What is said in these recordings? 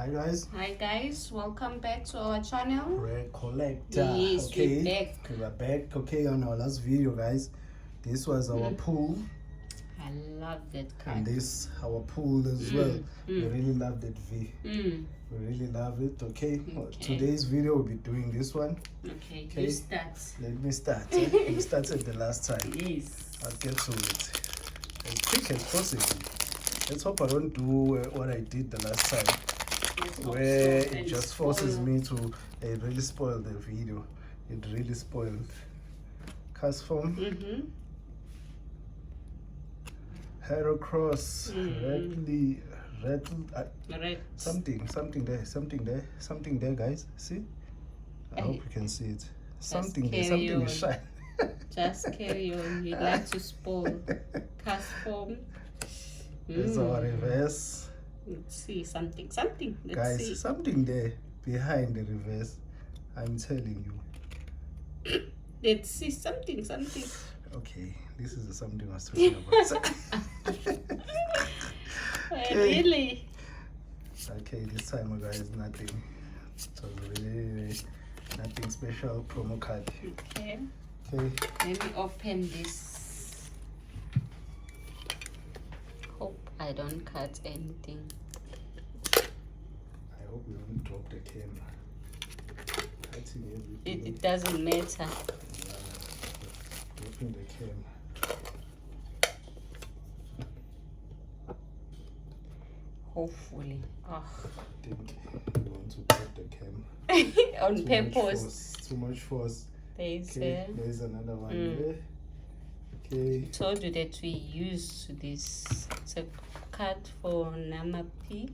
Hi guys, welcome back to our channel. Recollector. Yes, Okay, we're back. we're back. Okay, on our last video, guys, this was our pool. I love that card. And this our pool as well. We really love that V. We really love it. Okay. Today's video we'll be doing this one. Okay. You start. Let me start. We started the last time. Yes. I'll get to it as quick as possible. Let's hope I don't do what I did the last time, where it just forces me to really spoil the video. It really spoiled. Cast form. Hero cross. Something there, guys. See? I hope you can see it. Something there. Something is shine. Just carry on. You'd like to spoil. Cast form. There's our reverse. Let's see something. Let's guys, see. Something there behind the reverse. I'm telling you. Let's see something. Okay, this is the something I was talking about. Really? Okay, this time, guys, nothing. It was really nothing special. Promo card. Okay. Let me open this. Hope I don't cut anything. I hope we don't drop the camera. Cutting everything. It doesn't matter. Dropping the camera. Hopefully. I think you want to drop the camera. On purpose. Too much force. There's another one there. Okay. Told you that we use this. It's a card for Namapi.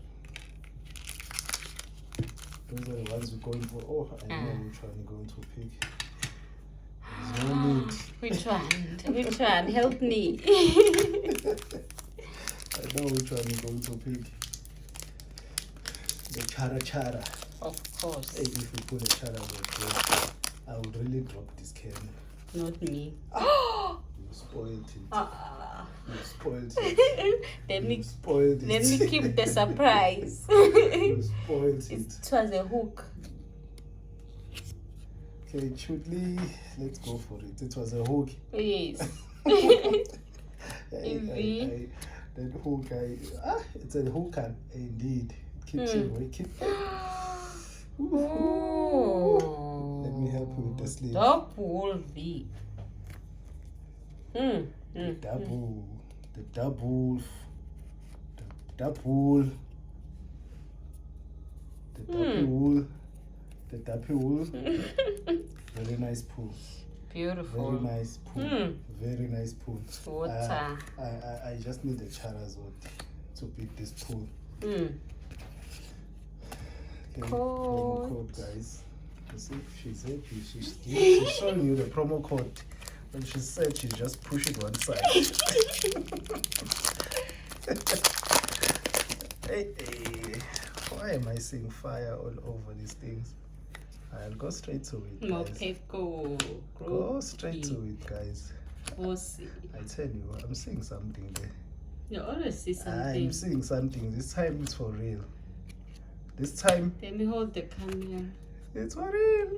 Those are the ones we're going for. Oh, I know which one you're going to pick. There's no need. Which one? Help me. I know which one you're going to pick. The chara. Of course. Hey, if we put a chara there, I would really drop this camera. Not me. You spoiled it. You spoiled it. Let me keep the surprise. You spoiled it. It was a hook. Okay, Chudley, let's go for it. It was a hook. Yes. That hook, it's a hook, indeed. Keeps it away. Let me help you with the sleeve. Double V. The double. Very nice pool. Beautiful. Very nice pool. Very nice pool. Water. I just need the charazot to beat this pool. Okay, promo code, guys. You see, she's happy. She's showing you the promo code. When she said, she just push it one side. Hey, why am I seeing fire all over these things? I'll go straight to it, guys. Go straight to it, guys. I tell you, I'm seeing something there. You always see something. I'm seeing something. This time it's for real. This time. Let me hold the camera. It's for real.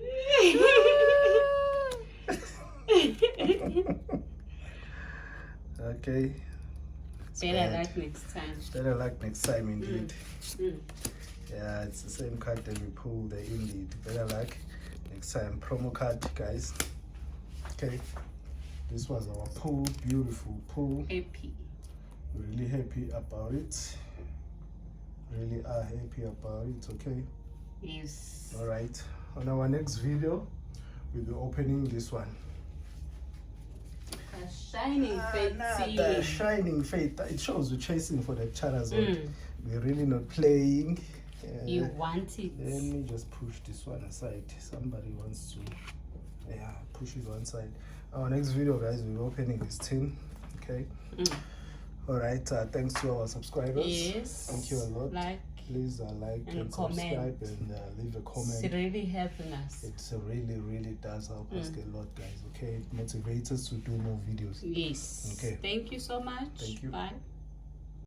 Okay. Better luck next time. Better luck next time, indeed. Yeah, it's the same card that we pulled, the indeed. Better luck next time. Promo card, guys. Okay. This was our pool. Beautiful pool. Happy. Really happy about it. Really are happy about it. Okay. Yes. All right. On our next video, we'll be opening this one. The shining faith. The shining faith. It shows we're chasing for the charazot. We're really not playing. You want it. Let me just push this one aside. Somebody wants to push it one side. Our next video, guys, we're opening this tin. Okay. All right. Thanks to our subscribers. Yes. Thank you a lot. Please like and subscribe and leave a comment. It's really helping us. It really does help us a lot, guys. Okay, it motivates us to do more videos. Yes. Okay. Thank you so much. Thank you. Bye.